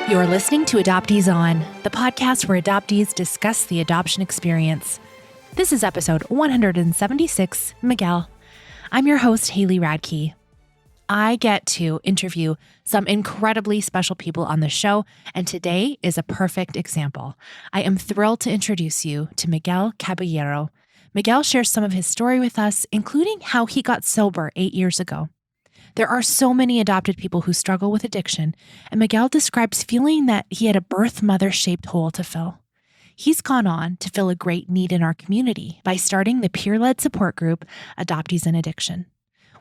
You're listening to Adoptees On, the podcast where adoptees discuss the adoption experience. This is episode 176, Miguel. I'm your host, Haley Radke. I get to interview some incredibly special people on the show, and today is a perfect example. I am thrilled to introduce you to Miguel Caballero. Miguel shares some of his story with us, including how he got sober 8 years ago. There are so many adopted people who struggle with addiction, and Miguel describes feeling that he had a birth mother-shaped hole to fill. He's gone on to fill a great need in our community by starting the peer-led support group, Adoptees and Addiction.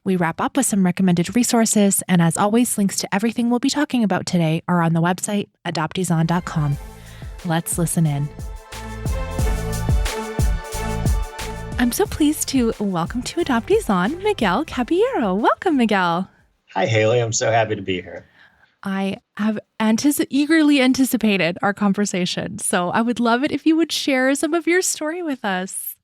We wrap up with some recommended resources, and as always, links to everything we'll be talking about today are on the website, adopteeson.com. Let's listen in. I'm so pleased to welcome to Adoptees On, Miguel Caballero. Welcome, Miguel. Hi, Haley. I'm so happy to be here. I have eagerly anticipated our conversation, so I would love it if you would share some of your story with us.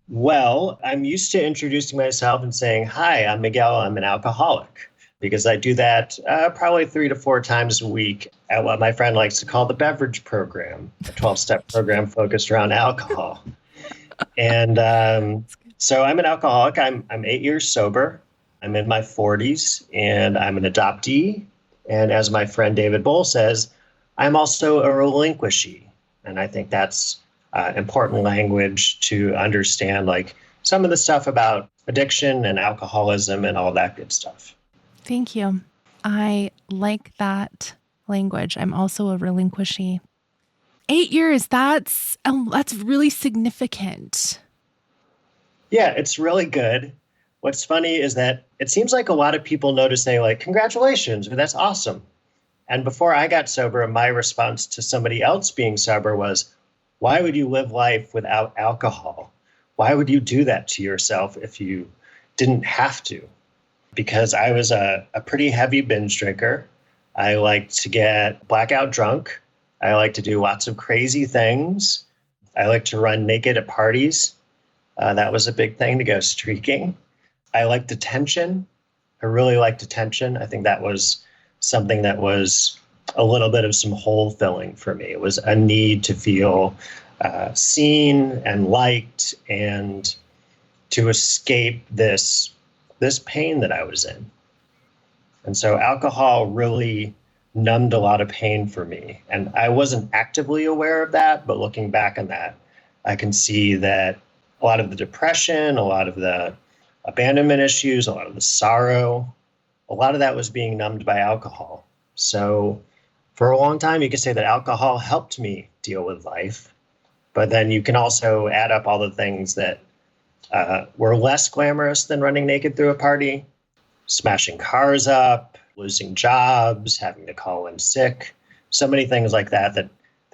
Well, I'm used to introducing myself and saying, hi, I'm Miguel. I'm an alcoholic, because I do that probably 3 to 4 times a week at what my friend likes to call the beverage program, a 12-step program focused around alcohol. And so I'm an alcoholic. I'm 8 years sober. I'm in my 40s, and I'm an adoptee. And as my friend David Bohl says, I'm also a relinquishee. And I think that's important language to understand, like some of the stuff about addiction and alcoholism and all that good stuff. Thank you. I like that language. I'm also a relinquishee. 8 years, that's really significant. Yeah, it's really good. What's funny is that it seems like a lot of people notice, say like, congratulations, or that's awesome. And before I got sober, my response to somebody else being sober was, why would you live life without alcohol? Why would you do that to yourself if you didn't have to? Because I was a pretty heavy binge drinker. I liked to get blackout drunk. I like to do lots of crazy things. I like to run naked at parties. That was a big thing, to go streaking. I liked attention. I really liked attention. I think that was something that was a little bit of some hole filling for me. It was a need to feel seen and liked and to escape this pain that I was in. And so alcohol really numbed a lot of pain for me. And I wasn't actively aware of that, but looking back on that, I can see that a lot of the depression, a lot of the abandonment issues, a lot of the sorrow, a lot of that was being numbed by alcohol. So for a long time, you could say that alcohol helped me deal with life. But then you can also add up all the things that were less glamorous than running naked through a party, smashing cars up, losing jobs, having to call in sick, so many things like that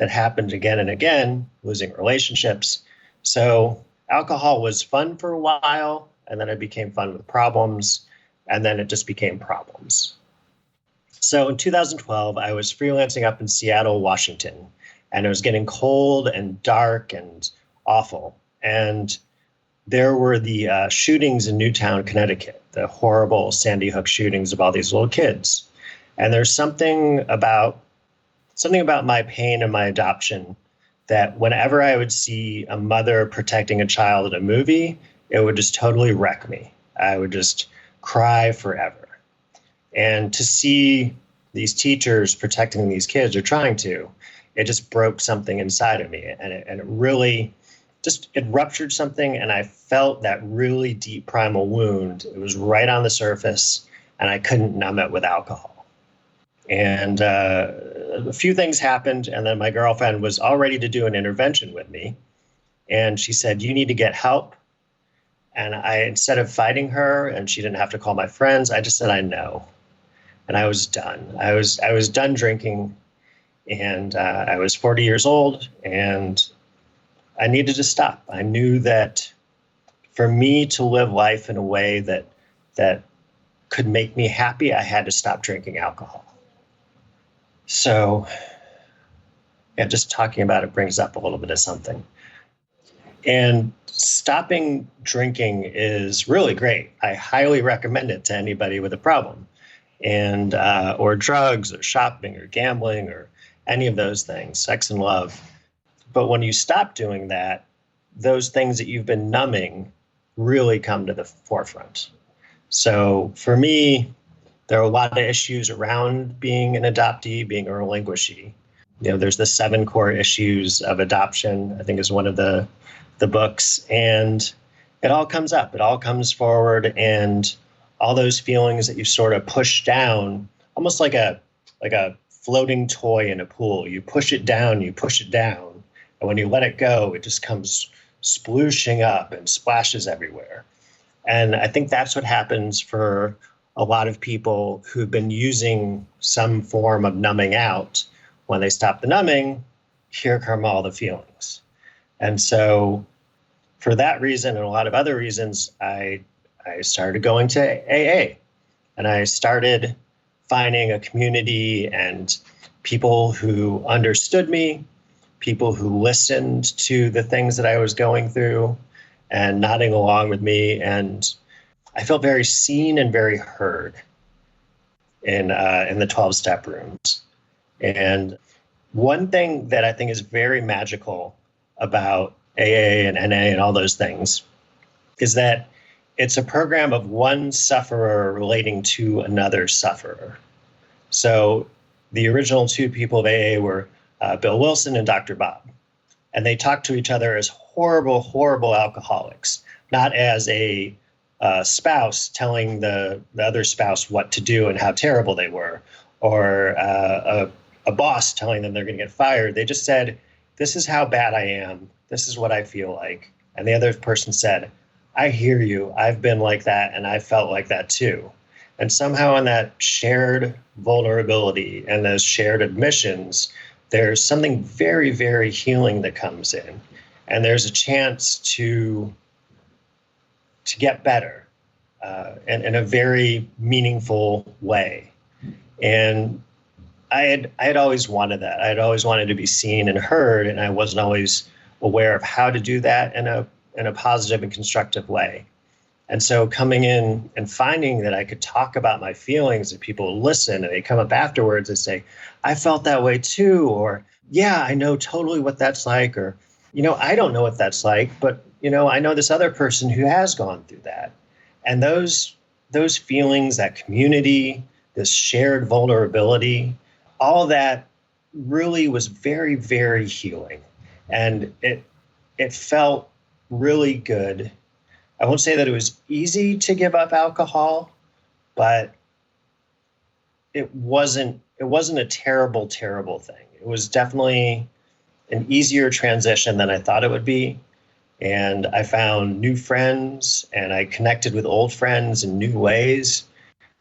happened again and again, losing relationships. So alcohol was fun for a while, and then it became fun with problems, and then it just became problems. So in 2012, I was freelancing up in Seattle, Washington, and it was getting cold and dark and awful. And there were the shootings in Newtown, Connecticut, the horrible Sandy Hook shootings of all these little kids. And there's something about my pain and my adoption that whenever I would see a mother protecting a child in a movie, it would just totally wreck me. I would just cry forever. And to see these teachers protecting these kids, or trying to, it just broke something inside of me. And it really it ruptured something, and I felt that really deep primal wound. It was right on the surface, and I couldn't numb it with alcohol. And a few things happened, and then my girlfriend was all ready to do an intervention with me. And she said, you need to get help. And instead of fighting her, and she didn't have to call my friends, I just said, I know. And I was done. I was done drinking, and I was 40 years old, and I needed to stop. I knew that for me to live life in a way that could make me happy, I had to stop drinking alcohol. So, yeah, just talking about it brings up a little bit of something. And stopping drinking is really great. I highly recommend it to anybody with a problem, and or drugs or shopping or gambling or any of those things, sex and love. But when you stop doing that, those things that you've been numbing really come to the forefront. So for me, there are a lot of issues around being an adoptee, being a relinquishee. There's the 7 core issues of adoption, I think is one of the books. And it all comes up, it all comes forward. And all those feelings that you sort of push down, almost like a floating toy in a pool. You push it down. And when you let it go, it just comes splooshing up and splashes everywhere. And I think that's what happens for a lot of people who've been using some form of numbing out. When they stop the numbing, here come all the feelings. And so for that reason and a lot of other reasons, I started going to AA, and I started finding a community and people who understood me, people who listened to the things that I was going through and nodding along with me. And I felt very seen and very heard in the 12-step rooms. And one thing that I think is very magical about AA and NA and all those things is that it's a program of one sufferer relating to another sufferer. So the original 2 people of AA were Bill Wilson and Dr. Bob. And they talked to each other as horrible, horrible alcoholics, not as a spouse telling the other spouse what to do and how terrible they were, or a boss telling them they're going to get fired. They just said, this is how bad I am. This is what I feel like. And the other person said, I hear you. I've been like that, and I felt like that too. And somehow in that shared vulnerability and those shared admissions, there's something very, very healing that comes in. And there's a chance to get better in a very meaningful way. And I had always wanted that. I had always wanted to be seen and heard, and I wasn't always aware of how to do that in a positive and constructive way. And so coming in and finding that I could talk about my feelings and people listen and they come up afterwards and say, I felt that way too, or yeah, I know totally what that's like, or, I don't know what that's like, but, I know this other person who has gone through that. And those feelings, that community, this shared vulnerability, all that really was very, very healing. And it felt really good. I won't say that it was easy to give up alcohol, but it wasn't a terrible, terrible thing. It was definitely an easier transition than I thought it would be. And I found new friends, and I connected with old friends in new ways.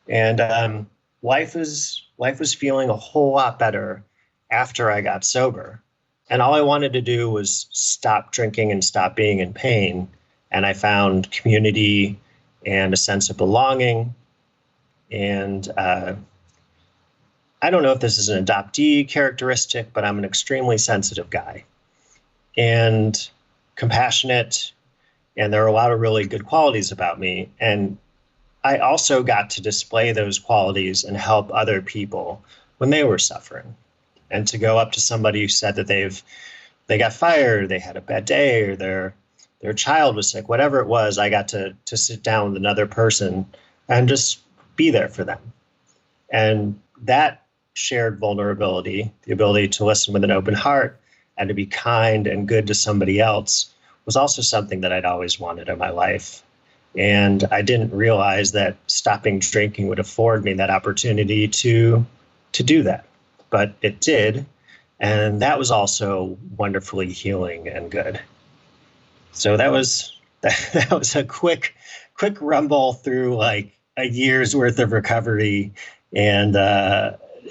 And life was feeling a whole lot better after I got sober. And all I wanted to do was stop drinking and stop being in pain. And I found community and a sense of belonging. And I don't know if this is an adoptee characteristic, but I'm an extremely sensitive guy and compassionate. And there are a lot of really good qualities about me. And I also got to display those qualities and help other people when they were suffering. And to go up to somebody who said that they got fired, they had a bad day, or their child was sick, whatever it was, I got to sit down with another person and just be there for them. And that shared vulnerability, the ability to listen with an open heart and to be kind and good to somebody else, was also something that I'd always wanted in my life. And I didn't realize that stopping drinking would afford me that opportunity to do that. But it did. And that was also wonderfully healing and good. So that was a quick rumble through like a year's worth of recovery and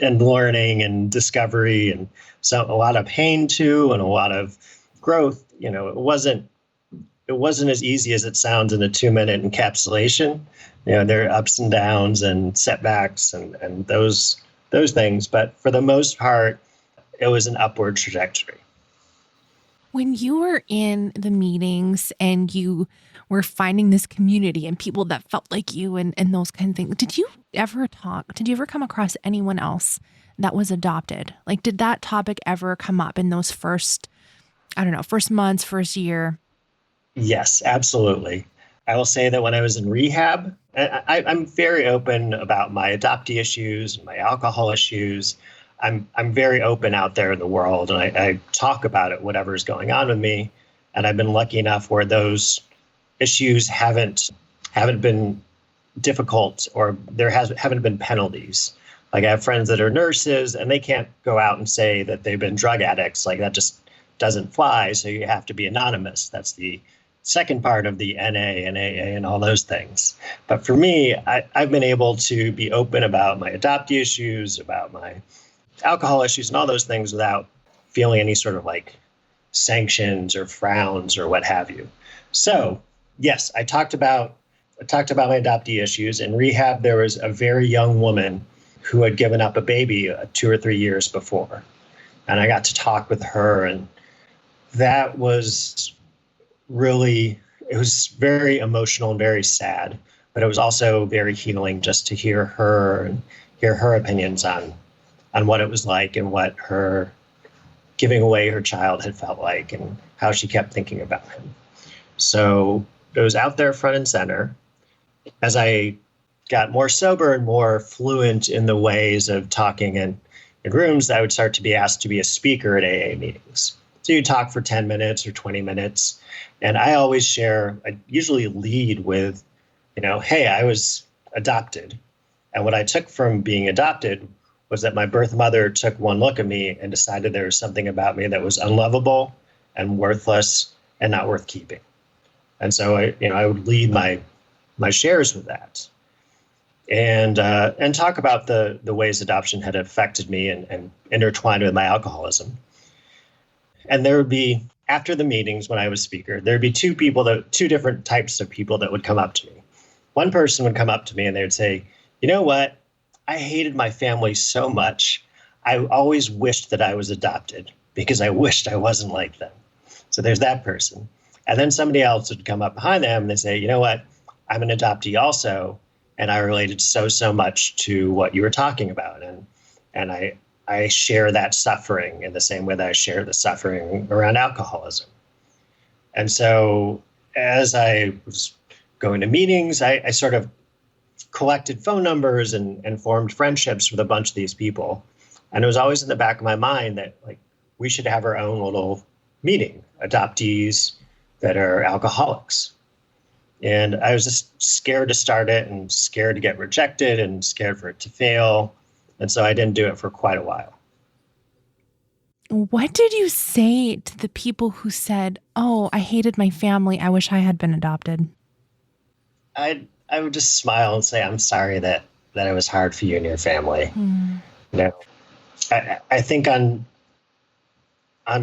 learning and discovery, and so a lot of pain too, and a lot of growth. It wasn't as easy as it sounds in a 2-minute encapsulation. There are ups and downs and setbacks and those things. But for the most part, it was an upward trajectory. When you were in the meetings and you were finding this community and people that felt like you and those kind of things, did you ever come across anyone else that was adopted? Like, did that topic ever come up in those first months, first year? Yes, absolutely. I will say that when I was in rehab, I'm very open about my adoptee issues, my alcohol issues. I'm very open out there in the world, and I talk about it, whatever's going on with me. And I've been lucky enough where those issues haven't been difficult, or haven't been penalties. Like, I have friends that are nurses, and they can't go out and say that they've been drug addicts. Like, that just doesn't fly. So you have to be anonymous. That's the second part of the NA and AA and all those things. But for me, I've been able to be open about my adoptee issues, about my alcohol issues and all those things without feeling any sort of like sanctions or frowns or what have you. So yes, I talked about my adoptee issues. In rehab, there was a very young woman who had given up a baby 2 or 3 years before. And I got to talk with her, and that was it was very emotional and very sad, but it was also very healing just to hear her opinions on what it was like and what her giving away her child had felt like and how she kept thinking about him. So it was out there front and center. As I got more sober and more fluent in the ways of talking in rooms, I would start to be asked to be a speaker at AA meetings. So you talk for 10 minutes or 20 minutes. And I usually lead with, hey, I was adopted. And what I took from being adopted was that my birth mother took one look at me and decided there was something about me that was unlovable and worthless and not worth keeping. And so I would lead my shares with that, and talk about the ways adoption had affected me and intertwined with my alcoholism. And there would be, after the meetings when I was speaker, there'd be two different types of people that would come up to me. One person would come up to me and they would say, you know what? I hated my family so much. I always wished that I was adopted because I wished I wasn't like them. So there's that person. And then somebody else would come up behind them and they say, you know what? I'm an adoptee also, and I related so much to what you were talking about. And I share that suffering in the same way that I share the suffering around alcoholism. And so as I was going to meetings, I sort of collected phone numbers and formed friendships with a bunch of these people. And it was always in the back of my mind that, like, we should have our own little meeting, adoptees that are alcoholics. And I was just scared to start it and scared to get rejected and scared for it to fail. And so I didn't do it for quite a while. What did you say to the people who said, oh, I hated my family, I wish I had been adopted? I would just smile and say, I'm sorry that it was hard for you and your family. I think on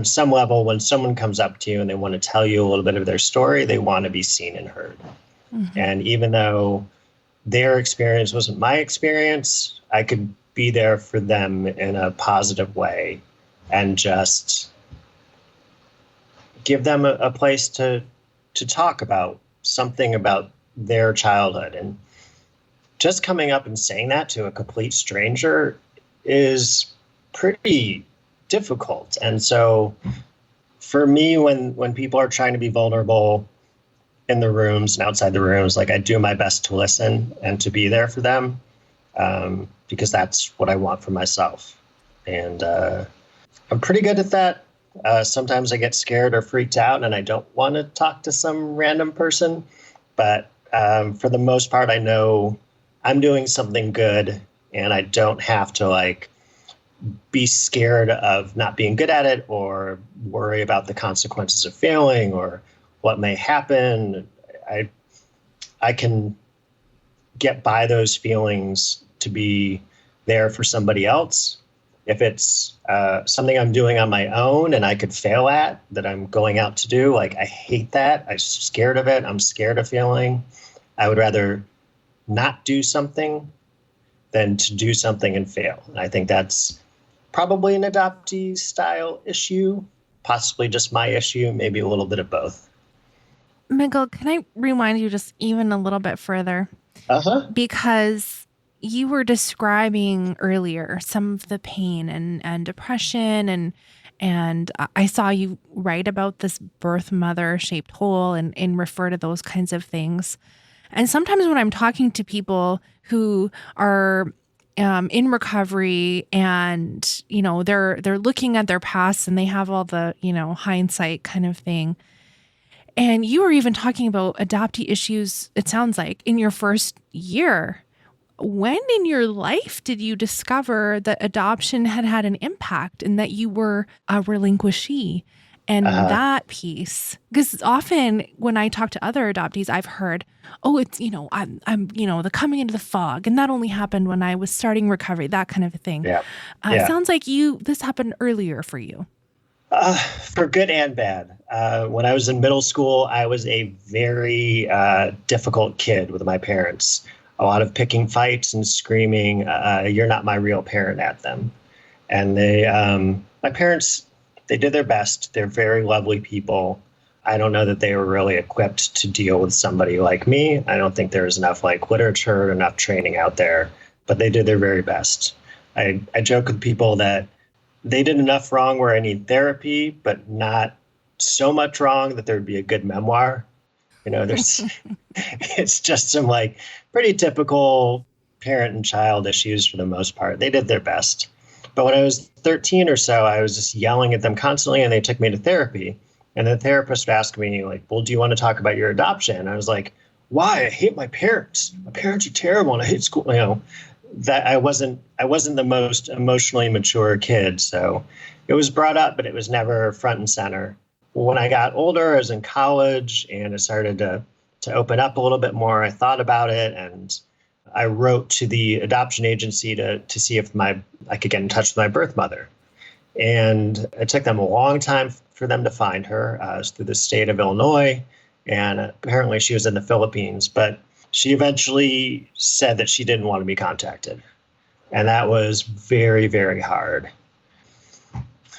some level, when someone comes up to you and they want to tell you a little bit of their story, they want to be seen and heard. Mm-hmm. And even though their experience wasn't my experience, I could be there for them in a positive way and just give them a place to talk about something about their childhood. And just coming up and saying that to a complete stranger is pretty difficult. And so for me, when people are trying to be vulnerable in the rooms and outside the rooms, like, I do my best to listen and to be there for them, because that's what I want for myself. And I'm pretty good at that. Sometimes I get scared or freaked out and I don't want to talk to some random person. But for the most part, I know I'm doing something good and I don't have to be scared of not being good at it or worry about the consequences of failing or what may happen. I can get by those feelings to be there for somebody else. If it's something I'm doing on my own and I could fail at, that I'm going out to do, I hate that. I'm scared of it. I'm scared of failing. I would rather not do something than to do something and fail. And I think that's probably an adoptee style issue. possibly just my issue, maybe a little bit of both. Miguel, can I rewind you just even a little bit further? Because you were describing earlier some of the pain and depression and I saw you write about this birth mother shaped hole and refer to those kinds of things. And sometimes when I'm talking to people who are in recovery and, you know, they're looking at their past and they have all the, you know, hindsight kind of thing. And you were even talking about adoptee issues, it sounds like, in your first year. When in your life did you discover that adoption had an impact and that you were a relinquishee? And that piece, because often when I talk to other adoptees, I've heard, oh, it's, you know, I'm, you know, the coming into the fog. And that only happened when I was starting recovery, that kind of thing. Sounds like this happened earlier for you. For good and bad. When I was in middle school, I was a very difficult kid with my parents. A lot of picking fights and screaming, "You're not my real parent" at them. And my parents, they did their best. They're very lovely people. I don't know that they were really equipped to deal with somebody like me. I don't think there was enough literature, enough training out there, but they did their very best. I joke with people that they did enough wrong where I need therapy, but not so much wrong that there would be a good memoir. You know, it's just some pretty typical parent and child issues for the most part. They did their best. But when I was 13 or so, I was just yelling at them constantly, and they took me to therapy. And the therapist would ask me, well, do you want to talk about your adoption? And I was like, why? I hate my parents. My parents are terrible, and I hate school. You know, that I wasn't the most emotionally mature kid. So it was brought up, but it was never front and center. When I got older, I was in college, and it started to open up a little bit more. I thought about it, and I wrote to the adoption agency to see if I could get in touch with my birth mother. And it took them a long time for them to find her. It was through the state of Illinois, and apparently she was in the Philippines. But she eventually said that she didn't want to be contacted. And that was very, very hard.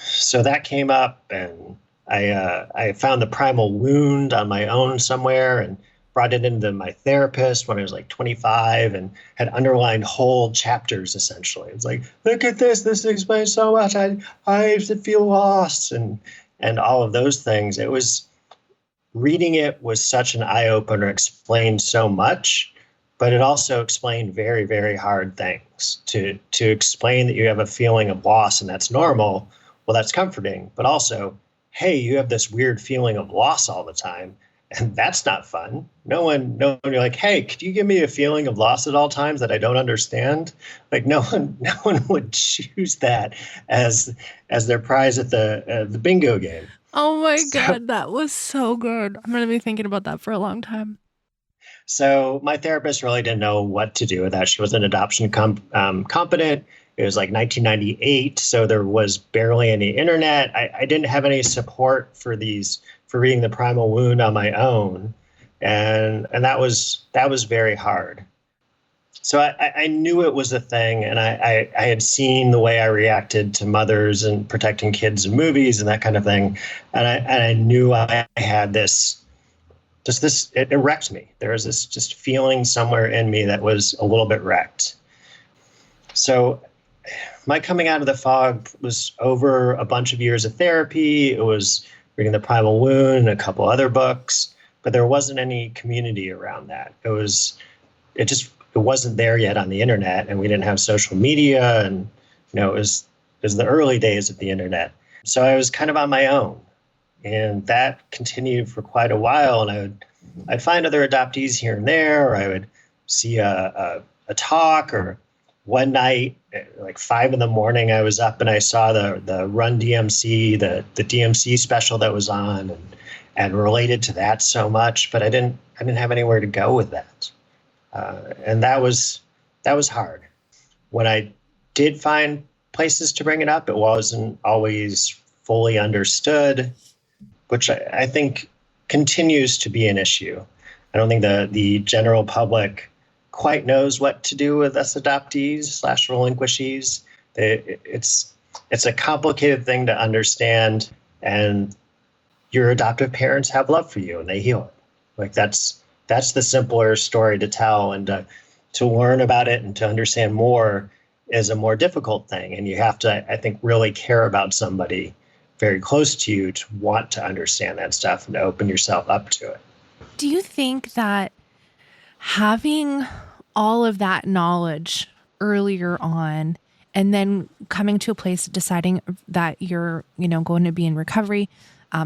So that came up, and I found the Primal Wound on my own somewhere and brought it into my therapist when I was 25 and had underlined whole chapters, essentially. It's like, look at this. This explains so much. I feel lost and all of those things. It was reading it was such an eye-opener, explained so much, but it also explained very, very hard things. To explain that you have a feeling of loss and that's normal, well, that's comforting. But also, hey, you have this weird feeling of loss all the time, and that's not fun. No one, you're like, hey, could you give me a feeling of loss at all times that I don't understand? No one would choose that as their prize at the bingo game. Oh my God, that was so good. I'm going to be thinking about that for a long time. So my therapist really didn't know what to do with that. She was an adoption competent. It was 1998, so there was barely any internet. I didn't have any support for reading the Primal Wound on my own, and that was very hard. So I knew it was a thing, and I had seen the way I reacted to mothers and protecting kids in movies and that kind of thing, and I knew I had this. It wrecked me. There was this just feeling somewhere in me that was a little bit wrecked. So my coming out of the fog was over a bunch of years of therapy. It was reading the Primal Wound and a couple other books, but there wasn't any community around that. It wasn't there yet on the internet, and we didn't have social media, and it was the early days of the internet. So I was kind of on my own, and that continued for quite a while. And I'd find other adoptees here and there, or I would see a talk, or one night, 5 a.m, I was up and I saw the Run DMC, the DMC special that was on, and related to that so much, but I didn't have anywhere to go with that. And that was hard. When I did find places to bring it up, it wasn't always fully understood, which I think continues to be an issue. I don't think the general public quite knows what to do with us adoptees / relinquishees. It's a complicated thing to understand. and your adoptive parents have love for you and they heal it. Like that's the simpler story to tell, and to learn about it and to understand more is a more difficult thing. And you have to, I think, really care about somebody very close to you to want to understand that stuff and to open yourself up to it. Do you think that having all of that knowledge earlier on and then coming to a place deciding that you're, going to be in recovery,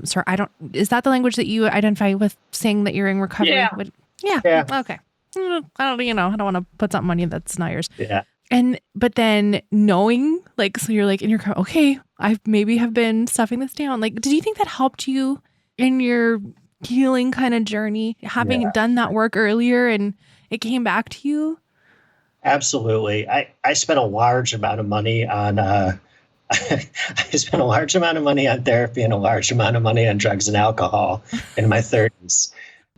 sorry, is that the language that you identify with, saying that you're in recovery? Yeah. Yeah. Okay. I don't want to put something on you that's not yours. Yeah. But then knowing, so you're in your car, okay, I maybe have been stuffing this down. Did you think that helped you in your healing kind of journey, having done that work earlier and it came back to you? Absolutely. I spent a large amount of money on I spent a large amount of money on therapy and a large amount of money on drugs and alcohol in my 30s.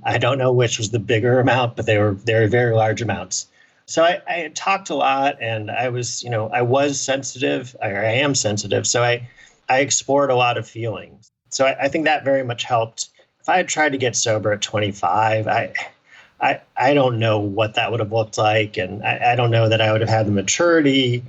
I don't know which was the bigger amount, but they were very large amounts. So I had talked a lot, and I was sensitive, or I am sensitive. So I explored a lot of feelings. So I think that very much helped. If I had tried to get sober at 25, I don't know what that would have looked like. And I don't know that I would have had the maturity.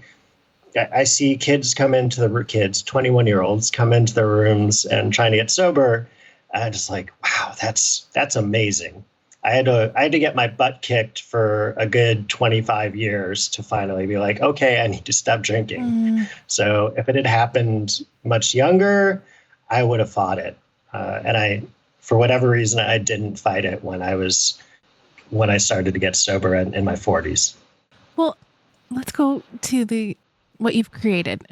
I see kids 21-year-olds come into the rooms and trying to get sober. I'm just like, wow, that's amazing. I had to get my butt kicked for a good 25 years to finally be like, okay, I need to stop drinking. So if it had happened much younger, I would have fought it. And for whatever reason, I didn't fight it when I started to get sober in my 40s. Well, let's go to what you've created.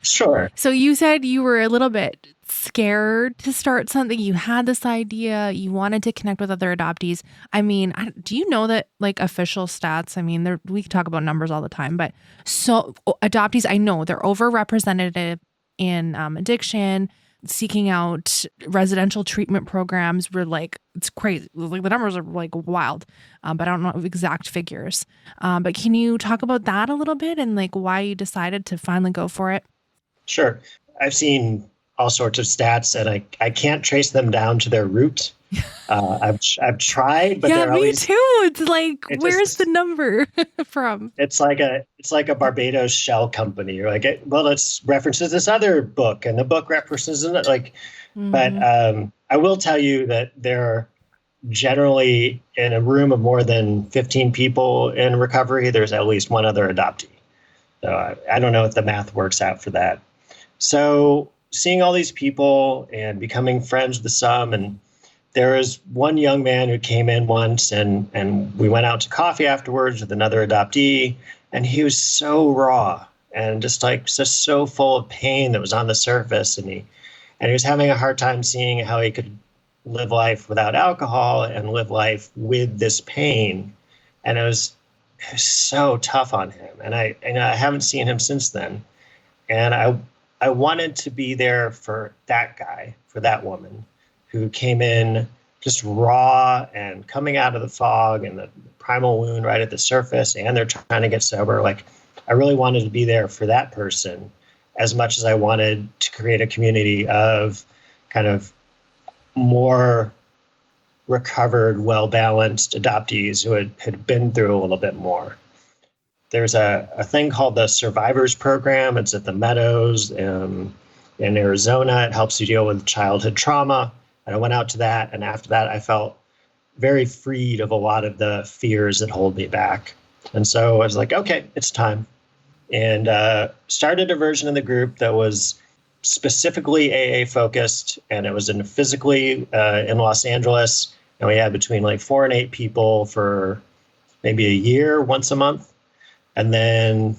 Sure. So you said you were a little bit scared to start something. You had this idea. You wanted to connect with other adoptees. I mean, do you know that official stats? I mean, we talk about numbers all the time, but so adoptees, I know they're overrepresented in addiction, seeking out residential treatment programs. We're it's crazy. The numbers are wild, but I don't know exact figures. But can you talk about that a little bit and why you decided to finally go for it? Sure. I've seen all sorts of stats, and I can't trace them down to their root. I've tried, but yeah, they're me always too. It's where's the number from? It's like a Barbados shell company. You're like, well, it references this other book, and the book references it. But I will tell you that they're generally in a room of more than 15 people in recovery. There's at least one other adoptee. So I don't know if the math works out for that. So seeing all these people and becoming friends with some, and there was one young man who came in once, and we went out to coffee afterwards with another adoptee, and he was so raw and just so full of pain that was on the surface, and he was having a hard time seeing how he could live life without alcohol and live life with this pain, and it was so tough on him. And I haven't seen him since then, and I wanted to be there for that guy, for that woman who came in just raw and coming out of the fog and the primal wound right at the surface, and they're trying to get sober. I really wanted to be there for that person as much as I wanted to create a community of kind of more recovered, well-balanced adoptees who had been through a little bit more. There's a thing called the Survivors Program. It's at the Meadows in Arizona. It helps you deal with childhood trauma. And I went out to that. And after that, I felt very freed of a lot of the fears that hold me back. And so I was like, okay, it's time. And started a version of the group that was specifically AA focused. And it was physically in Los Angeles. And we had between 4 and 8 people for maybe a year, once a month. And then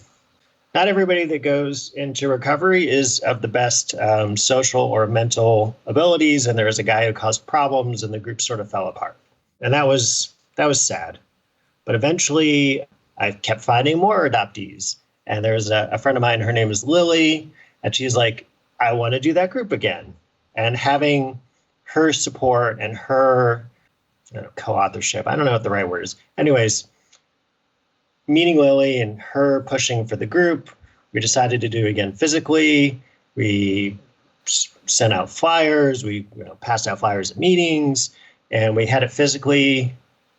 not everybody that goes into recovery is of the best social or mental abilities. And there was a guy who caused problems, and the group sort of fell apart. And that was sad. But eventually I kept finding more adoptees. And there's a friend of mine, her name is Lily, and she's like, I want to do that group again. And having her support and her co-authorship, I don't know what the right word is. Anyways, meeting Lily and her pushing for the group, we decided to do it again physically. We sent out flyers. We passed out flyers at meetings, and we had it physically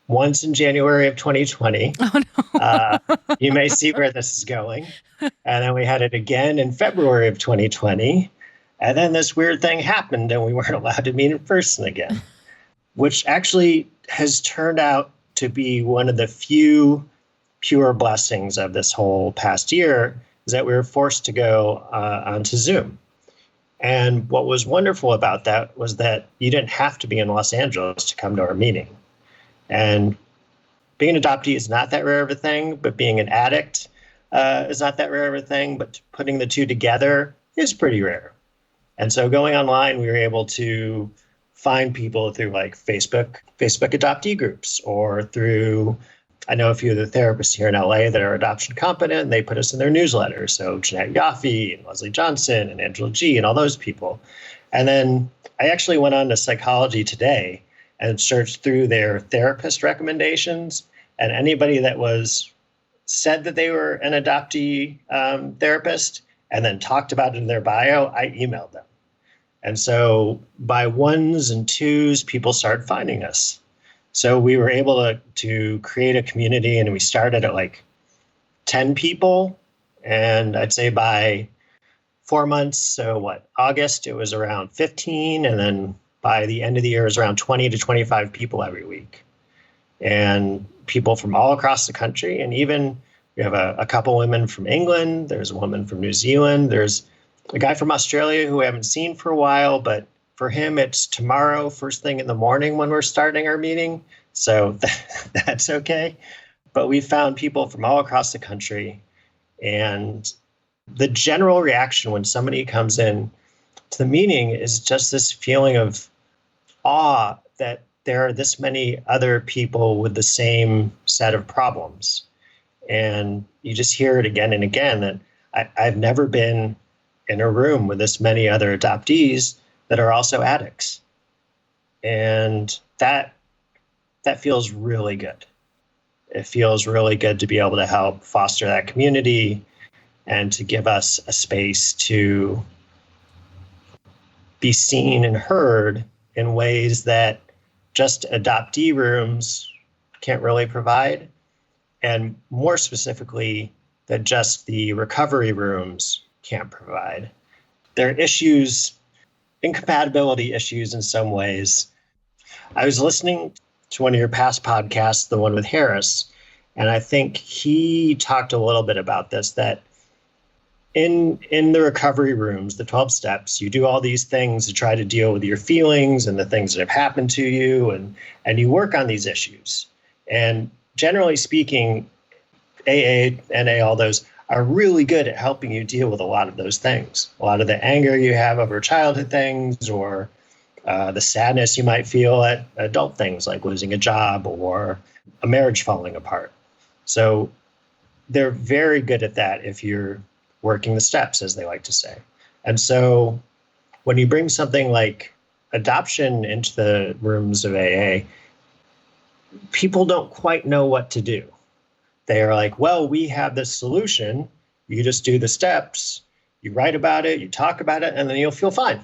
once in January of 2020. Oh, no. You may see where this is going. And then we had it again in February of 2020. And then this weird thing happened and we weren't allowed to meet in person again, which actually has turned out to be one of the few pure blessings of this whole past year, is that we were forced to go onto Zoom. And what was wonderful about that was that you didn't have to be in Los Angeles to come to our meeting. And being an adoptee is not that rare of a thing, but being an addict is not that rare of a thing, but putting the two together is pretty rare. And so going online, we were able to find people through like Facebook adoptee groups, or through, I know a few of the therapists here in LA that are adoption competent, and they put us in their newsletters. So Jeanette Yaffe and Leslie Johnson and Angela G and all those people. And then I actually went on to Psychology Today and searched through their therapist recommendations, and anybody that said that they were an adoptee therapist and then talked about it in their bio, I emailed them. And so by ones and twos, people started finding us. So we were able to create a community, and we started at like 10 people. And I'd say by 4 months, so August, it was around 15. And then by the end of the year, it was around 20 to 25 people every week. And people from all across the country. And even we have a couple women from England. There's a woman from New Zealand. There's a guy from Australia who I haven't seen for a while, but for him, it's tomorrow, first thing in the morning when we're starting our meeting. So that's okay. But we found people from all across the country. And the general reaction when somebody comes in to the meeting is just this feeling of awe that there are this many other people with the same set of problems. And you just hear it again and again that I've never been in a room with this many other adoptees that are also addicts. And that feels really good. It feels really good to be able to help foster that community and to give us a space to be seen and heard in ways that just adoptee rooms can't really provide. And more specifically, that just the recovery rooms can't provide. There are issues, incompatibility issues in some ways. I was listening to one of your past podcasts, the one with Harris, and I think he talked a little bit about this, that in the recovery rooms, the 12 steps, you do all these things to try to deal with your feelings and the things that have happened to you, and you work on these issues. And generally speaking, AA, NA, all those are really good at helping you deal with a lot of those things. A lot of the anger you have over childhood things, or the sadness you might feel at adult things like losing a job or a marriage falling apart. So they're very good at that if you're working the steps, as they like to say. And so when you bring something like adoption into the rooms of AA, people don't quite know what to do. They are like, well, we have this solution. You just do the steps, you write about it, you talk about it, and then you'll feel fine.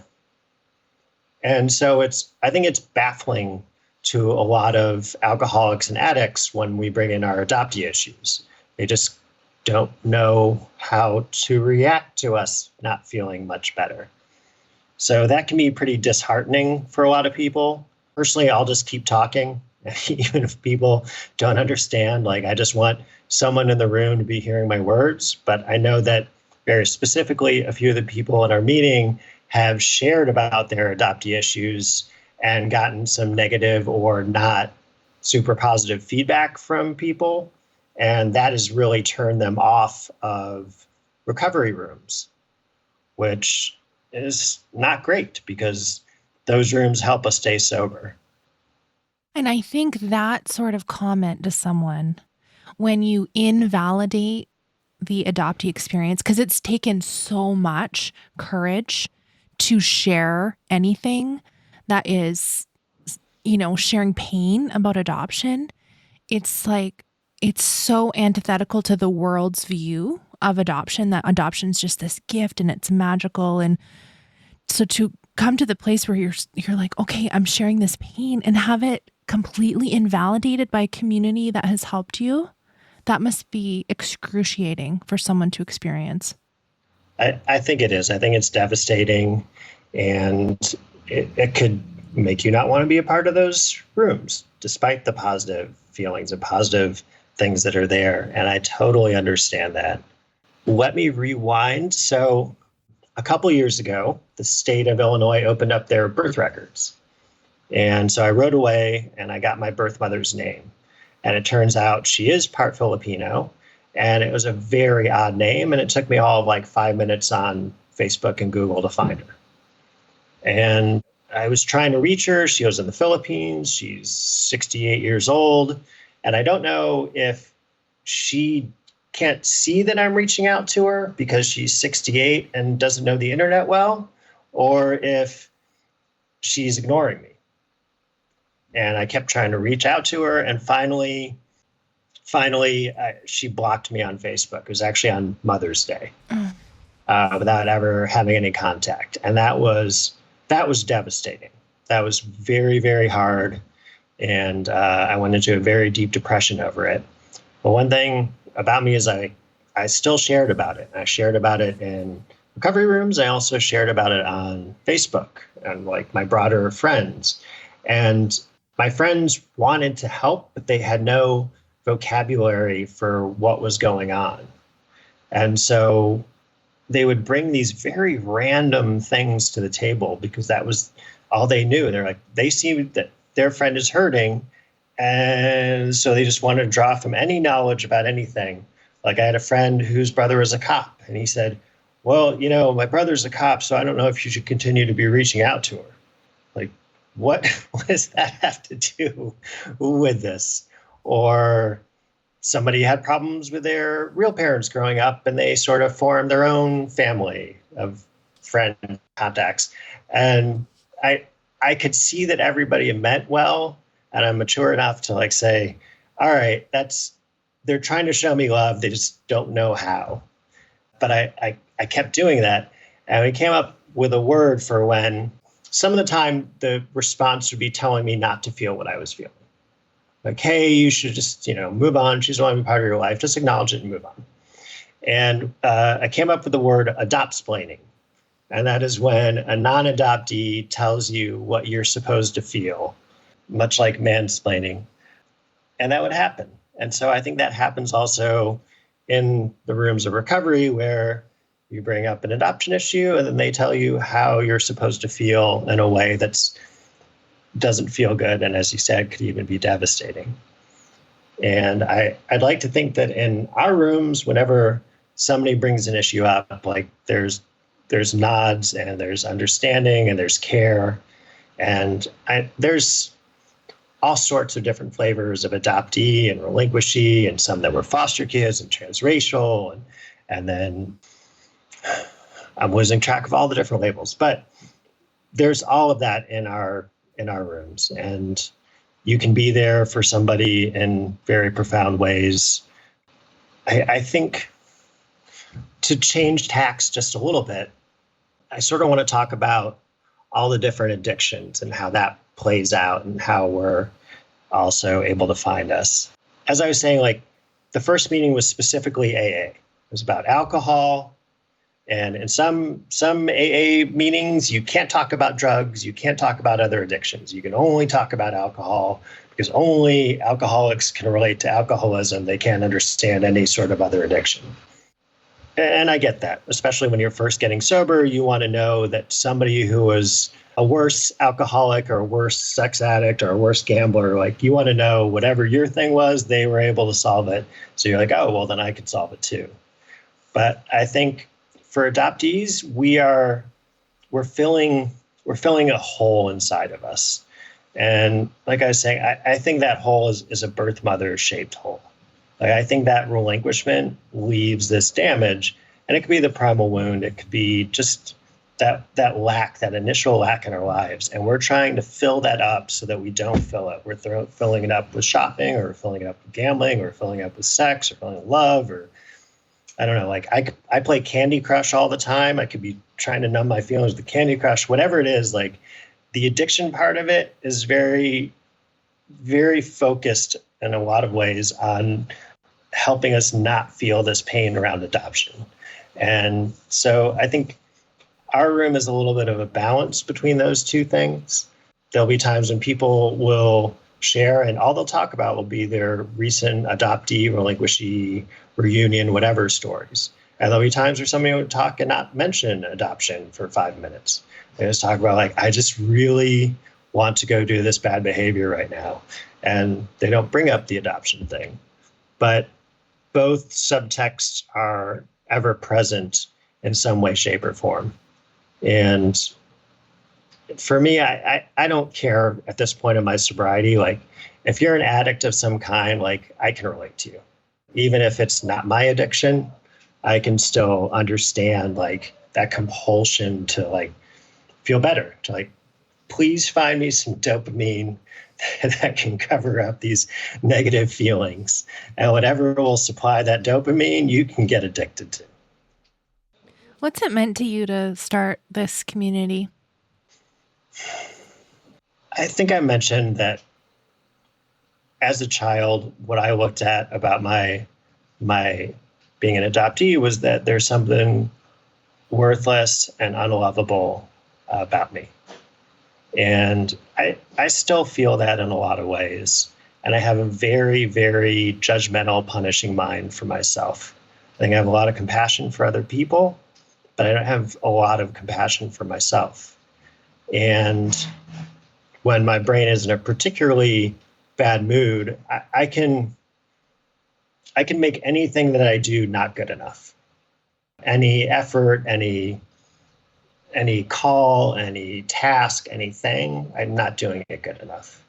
And so I think it's baffling to a lot of alcoholics and addicts when we bring in our adoptee issues. They just don't know how to react to us not feeling much better. So that can be pretty disheartening for a lot of people. Personally, I'll just keep talking. Even if people don't understand, like I just want someone in the room to be hearing my words. But I know that very specifically, a few of the people in our meeting have shared about their adoptee issues and gotten some negative or not super positive feedback from people. And that has really turned them off of recovery rooms, which is not great because those rooms help us stay sober. And I think that sort of comment to someone, when you invalidate the adoptee experience, because it's taken so much courage to share anything that is, sharing pain about adoption, it's like, it's so antithetical to the world's view of adoption, that adoption is just this gift and it's magical. And So to come to the place where you're like, okay, I'm sharing this pain, and have it completely invalidated by a community that has helped you, that must be excruciating for someone to experience. I think it is. I think it's devastating, and it could make you not want to be a part of those rooms, despite the positive feelings and positive things that are there. And I totally understand that. Let me rewind. So a couple years ago, the state of Illinois opened up their birth records. And so I wrote away and I got my birth mother's name. And it turns out she is part Filipino. And it was a very odd name. And it took me all of like 5 minutes on Facebook and Google to find her. And I was trying to reach her. She was in the Philippines. She's 68 years old. And I don't know if she can't see that I'm reaching out to her because she's 68 and doesn't know the internet well, or if she's ignoring me. And I kept trying to reach out to her. And finally, she blocked me on Facebook. It was actually on Mother's Day, without ever having any contact. And that was devastating. That was very, very hard. And I went into a very deep depression over it. But one thing about me is I still shared about it. I shared about it in recovery rooms. I also shared about it on Facebook and like my broader friends. And my friends wanted to help, but they had no vocabulary for what was going on. And so they would bring these very random things to the table because that was all they knew. They're like, they see that their friend is hurting. And so they just wanted to draw from any knowledge about anything. Like I had a friend whose brother was a cop, and he said, well, my brother's a cop, so I don't know if you should continue to be reaching out to her. Like, what does that have to do with this? Or somebody had problems with their real parents growing up, and they sort of formed their own family of friend contacts. And I could see that everybody meant well, and I'm mature enough to like say, all right, they're trying to show me love. They just don't know how. But I kept doing that. And we came up with a word for when some of the time the response would be telling me not to feel what I was feeling. Like, hey, you should just, move on. She's want to be part of your life. Just acknowledge it and move on. And I came up with the word adoptsplaining. And that is when a non-adoptee tells you what you're supposed to feel, much like mansplaining. And that would happen. And so I think that happens also in the rooms of recovery where you bring up an adoption issue and then they tell you how you're supposed to feel in a way that doesn't feel good. And as you said, could even be devastating. And I'd like to think that in our rooms, whenever somebody brings an issue up, like there's nods and there's understanding and there's care. And there's all sorts of different flavors of adoptee and relinquishee, and some that were foster kids and transracial. And then I'm losing track of all the different labels, but there's all of that in our rooms. And you can be there for somebody in very profound ways. I think to change tacks just a little bit, I sort of want to talk about all the different addictions and how that plays out and how we're also able to find us. As I was saying, like the first meeting was specifically AA. It was about alcohol. And in some AA meetings, you can't talk about drugs. You can't talk about other addictions. You can only talk about alcohol because only alcoholics can relate to alcoholism. They can't understand any sort of other addiction. And I get that, especially when you're first getting sober. You want to know that somebody who was a worse alcoholic or a worse sex addict or a worse gambler, like you want to know whatever your thing was, they were able to solve it. So you're like, oh, well, then I could solve it too. But I think for adoptees, we're filling a hole inside of us. And like I was saying, I think that hole is a birth mother shaped hole. Like I think that relinquishment leaves this damage, and it could be the primal wound. It could be just that initial lack in our lives. And we're trying to fill that up so that we don't fill it. We're filling it up with shopping, or filling it up with gambling, or filling it up with sex, or filling it with love, or I don't know, like I play Candy Crush all the time. I could be trying to numb my feelings with Candy Crush, whatever it is. Like the addiction part of it is very, very focused in a lot of ways on helping us not feel this pain around adoption. And so I think our room is a little bit of a balance between those two things. There'll be times when people will share and all they'll talk about will be their recent adoptee, relinquishee, reunion, whatever stories. And there'll be times where somebody would talk and not mention adoption for 5 minutes. They just talk about like, I just really want to go do this bad behavior right now. And they don't bring up the adoption thing. But both subtexts are ever present in some way, shape, or form. And for me, I don't care at this point in my sobriety. Like, if you're an addict of some kind, like, I can relate to you. Even if it's not my addiction, I can still understand, like, that compulsion to, like, feel better, to, like, please find me some dopamine that can cover up these negative feelings. And whatever will supply that dopamine, you can get addicted to. What's it meant to you to start this community? I think I mentioned that as a child, what I looked at about my being an adoptee was that there's something worthless and unlovable about me. And I still feel that in a lot of ways. And I have a very, very judgmental, punishing mind for myself. I think I have a lot of compassion for other people, but I don't have a lot of compassion for myself. And when my brain is in a particularly bad mood, I can make anything that I do not good enough. Any effort, any call, any task, anything, I'm not doing it good enough.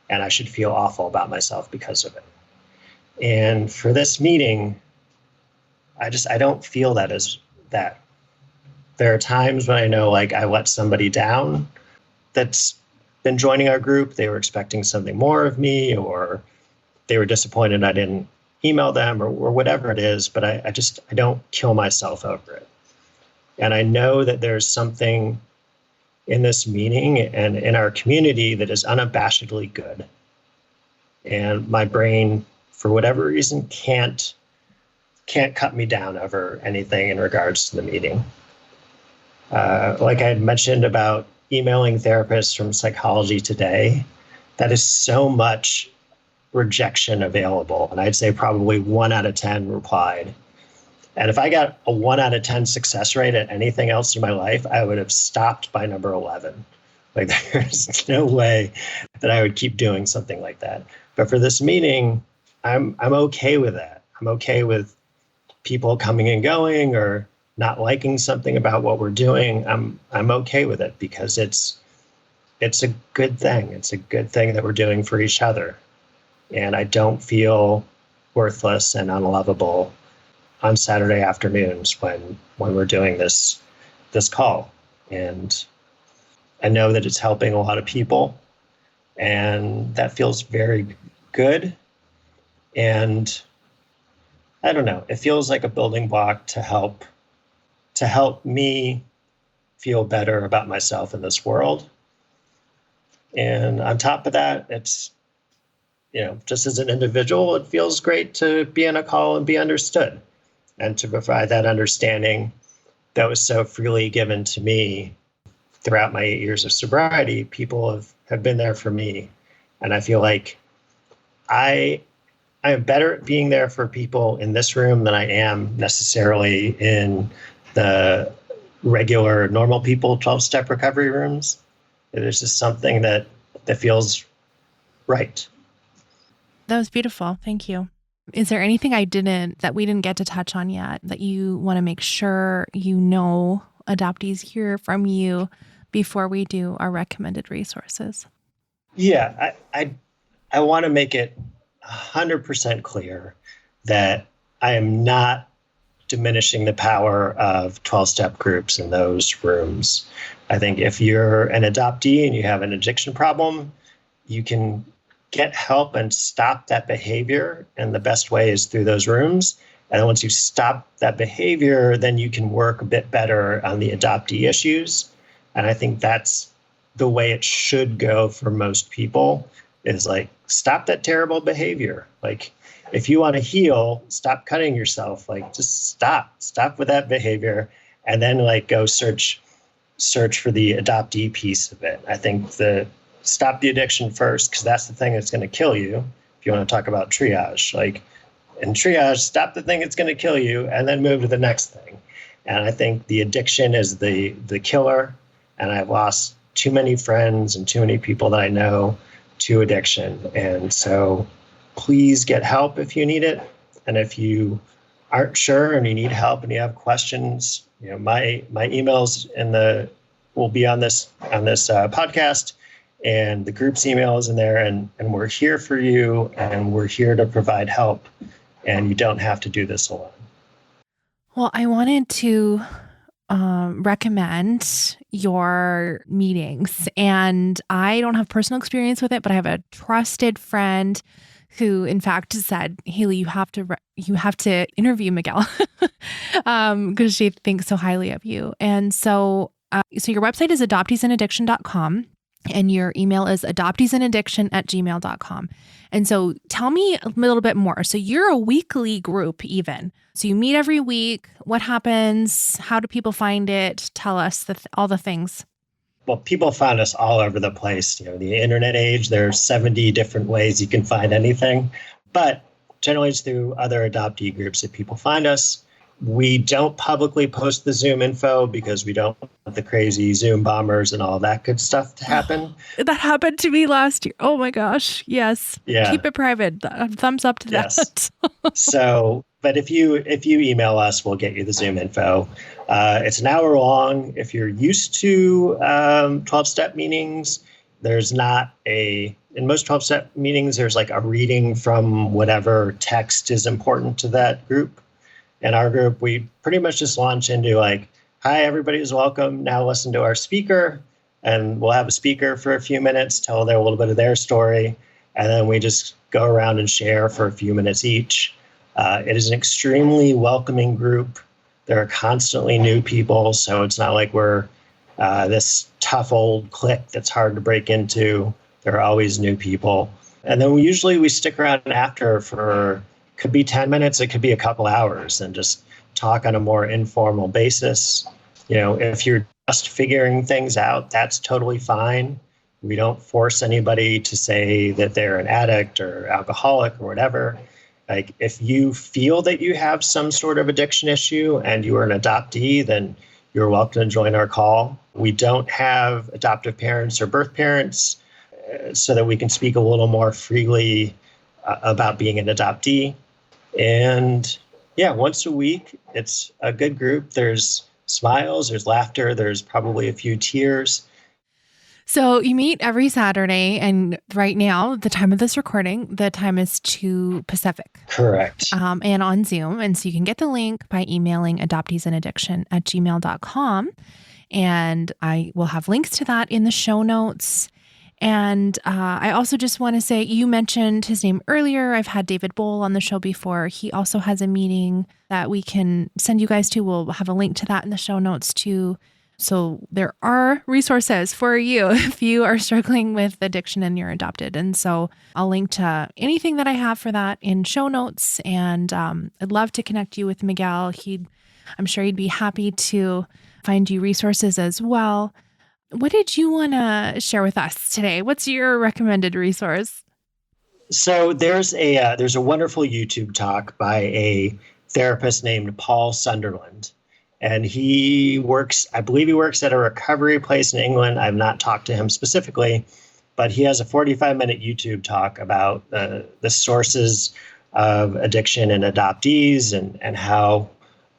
And I should feel awful about myself because of it. And for this meeting, I don't feel that as that. There are times when I know, like, I let somebody down that's been joining our group. They were expecting something more of me, or they were disappointed I didn't email them, or whatever it is, but I don't kill myself over it. And I know that there's something in this meeting and in our community that is unabashedly good. And my brain, for whatever reason, can't cut me down over anything in regards to the meeting. Like I had mentioned about emailing therapists from Psychology Today, that is so much rejection available. And I'd say probably 1 out of 10 replied. And if I got a 1 out of 10 success rate at anything else in my life, I would have stopped by number 11. Like, there's no way that I would keep doing something like that. But for this meeting, I'm okay with that. I'm okay with people coming and going or not liking something about what we're doing. I'm okay with it because it's a good thing. It's a good thing that we're doing for each other. And I don't feel worthless and unlovable on Saturday afternoons when we're doing this call. And I know that it's helping a lot of people, and that feels very good. And I don't know, it feels like a building block to help me feel better about myself in this world. And on top of that, it's, just as an individual, it feels great to be in a call and be understood, and to provide that understanding that was so freely given to me throughout my 8 years of sobriety. People have been there for me. And I feel like I am better at being there for people in this room than I am necessarily in the regular normal people 12-step recovery rooms. There's just something that feels right. That was beautiful. Thank you. Is there anything that we didn't get to touch on yet that you want to make sure adoptees hear from you before we do our recommended resources? Yeah, I want to make it 100% clear that I am not diminishing the power of 12-step groups in those rooms. I think if you're an adoptee and you have an addiction problem, you can get help and stop that behavior. And the best way is through those rooms. And then once you stop that behavior, then you can work a bit better on the adoptee issues. And I think that's the way it should go for most people, is like, stop that terrible behavior. Like, if you want to heal, stop cutting yourself. Like, just stop with that behavior, and then like go search for the adoptee piece of it. I think stop the addiction first, because that's the thing that's going to kill you. If you want to talk about triage, like in triage, stop the thing that's going to kill you and then move to the next thing. And I think the addiction is the killer. And I've lost too many friends and too many people that I know to addiction. And so please get help if you need it. And if you aren't sure and you need help and you have questions, my emails will be on this podcast, and the group's email is in there, and we're here for you, and we're here to provide help, and you don't have to do this alone. Well, I wanted to recommend your meetings, and I don't have personal experience with it, but I have a trusted friend who, in fact, said, "Haley, you have to interview Miguel," because she thinks so highly of you. And so your website is adopteesandaddiction.com, and your email is adopteesandaddiction@gmail.com. And so tell me a little bit more. So you're a weekly group even. So you meet every week. What happens? How do people find it? Tell us all the things. Well, people find us all over the place. The internet age, there's 70 different ways you can find anything. But generally it's through other adoptee groups that people find us. We don't publicly post the Zoom info because we don't want the crazy Zoom bombers and all that good stuff to happen. That happened to me last year. Oh my gosh. Yes. Yeah. Keep it private. Thumbs up to that. Yes. So, but if you email us, we'll get you the Zoom info. It's an hour long. If you're used to 12-step meetings, there's not in most 12-step meetings, there's like a reading from whatever text is important to that group. In our group, we pretty much just launch into like, hi, everybody is welcome. Now listen to our speaker. And we'll have a speaker for a few minutes, tell a little bit of their story. And then we just go around and share for a few minutes each. It is an extremely welcoming group. There are constantly new people. So it's not like we're this tough old clique that's hard to break into. There are always new people. And then we stick around after for, could be 10 minutes, it could be a couple hours, and just talk on a more informal basis. If you're just figuring things out, that's totally fine. We don't force anybody to say that they're an addict or alcoholic or whatever. Like, if you feel that you have some sort of addiction issue and you are an adoptee, then you're welcome to join our call. We don't have adoptive parents or birth parents, so that we can speak a little more freely about being an adoptee. And yeah, once a week, it's a good group. There's smiles, there's laughter, there's probably a few tears. So you meet every Saturday, and right now, the time of this recording, the time is 2 Pacific. Correct. And on Zoom. And so you can get the link by emailing adopteesandaddiction@gmail.com. And I will have links to that in the show notes. And I also just want to say, you mentioned his name earlier. I've had David Bowl on the show before. He also has a meeting that we can send you guys to. We'll have a link to that in the show notes too. So there are resources for you if you are struggling with addiction and you're adopted. And so I'll link to anything that I have for that in show notes. And I'd love to connect you with Miguel. I'm sure he'd be happy to find you resources as well. What did you want to share with us today? What's your recommended resource? So there's a wonderful YouTube talk by a therapist named Paul Sunderland. And I believe he works at a recovery place in England. I've not talked to him specifically, but he has a 45-minute YouTube talk about the sources of addiction in adoptees and how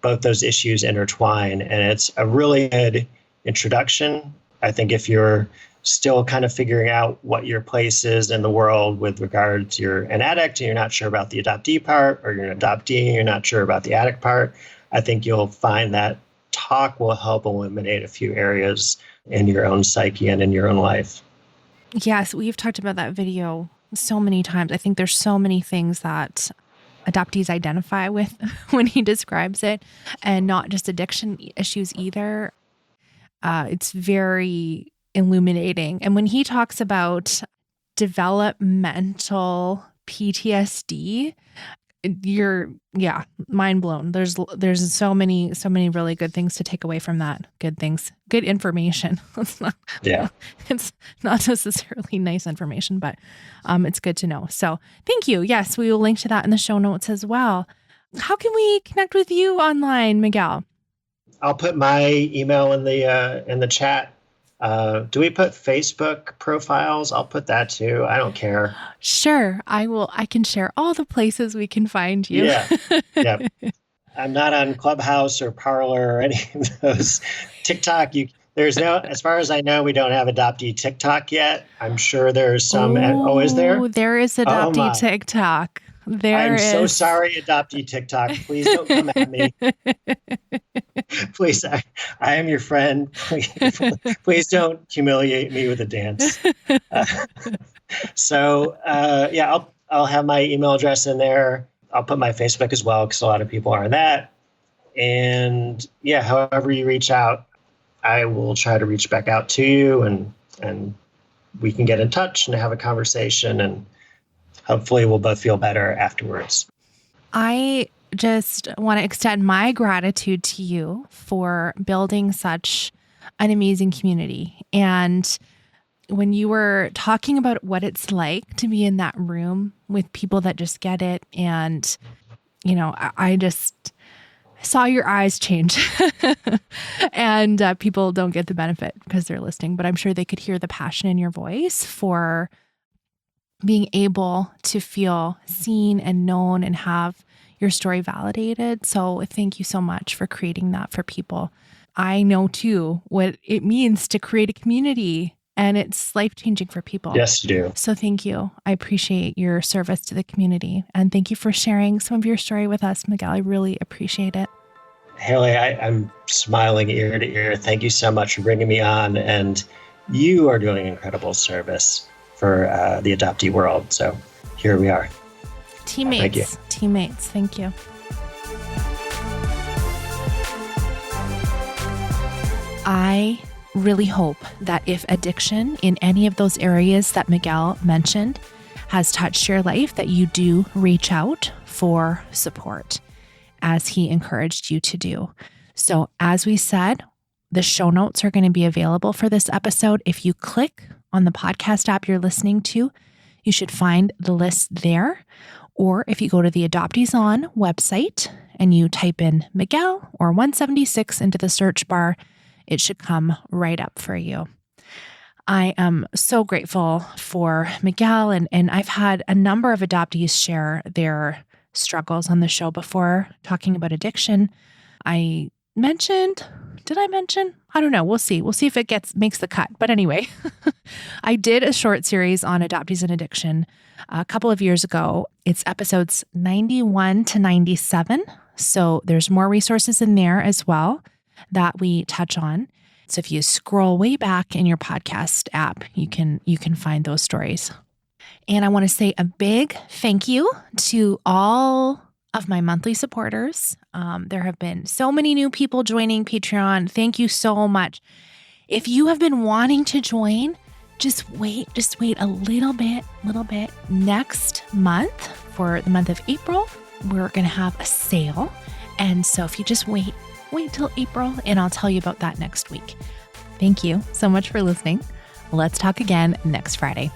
both those issues intertwine. And it's a really good introduction. I think if you're still kind of figuring out what your place is in the world with regard to you're an addict and you're not sure about the adoptee part, or you're an adoptee and you're not sure about the addict part, I think you'll find that talk will help eliminate a few areas in your own psyche and in your own life. Yes, we've talked about that video so many times. I think there's so many things that adoptees identify with when he describes it, and not just addiction issues either. It's very illuminating. And when he talks about developmental PTSD, you're mind blown. There's so many really good things to take away from that. Good things, good information. It's not necessarily nice information, but it's good to know. So thank you. Yes, we will link to that in the show notes as well. How can we connect with you online, Miguel? I'll put my email in the chat. Do we put Facebook profiles? I'll put that too. I don't care. Sure. I can share all the places we can find you. Yeah. I'm not on Clubhouse or Parler or any of those. TikTok, as far as I know, we don't have Adoptee TikTok yet. I'm sure there's some. Is there? There is Adoptee TikTok. I'm so sorry, Adoptee TikTok. Please don't come at me. Please, I am your friend. Please don't humiliate me with a dance. I'll have my email address in there. I'll put my Facebook as well, because a lot of people are on that. And however you reach out, I will try to reach back out to you, and we can get in touch and have a conversation, and hopefully we'll both feel better afterwards. I just want to extend my gratitude to you for building such an amazing community. And when you were talking about what it's like to be in that room with people that just get it, and, I just saw your eyes change. And people don't get the benefit because they're listening, but I'm sure they could hear the passion in your voice for being able to feel seen and known and have your story validated. So thank you so much for creating that for people. I know too what it means to create a community, and it's life-changing for people. Yes, you do. So thank you. I appreciate your service to the community. And thank you for sharing some of your story with us, Miguel. I really appreciate it. Haley, I'm smiling ear to ear. Thank you so much for bringing me on. And you are doing incredible service for the adoptee world. So here we are. Teammates. Thank you. Teammates. Thank you. I really hope that if addiction in any of those areas that Miguel mentioned has touched your life, that you do reach out for support, as he encouraged you to do. So as we said, the show notes are going to be available for this episode. If you click on the podcast app you're listening to, you should find the list there. Or if you go to the Adoptees On website and you type in Miguel or 176 into the search bar, it should come right up for you. I am so grateful for Miguel, and I've had a number of adoptees share their struggles on the show before, talking about addiction. Did I mention? I don't know. We'll see. We'll see if it makes the cut. But anyway, I did a short series on Adoptees and Addiction a couple of years ago. It's episodes 91 to 97. So there's more resources in there as well that we touch on. So if you scroll way back in your podcast app, you can find those stories. And I want to say a big thank you to all of my monthly supporters. There have been so many new people joining Patreon. Thank you so much. If you have been wanting to join, just wait a little bit. Next month, for the month of April, we're going to have a sale. And so if you just wait till April, and I'll tell you about that next week. Thank you so much for listening. Let's talk again next Friday.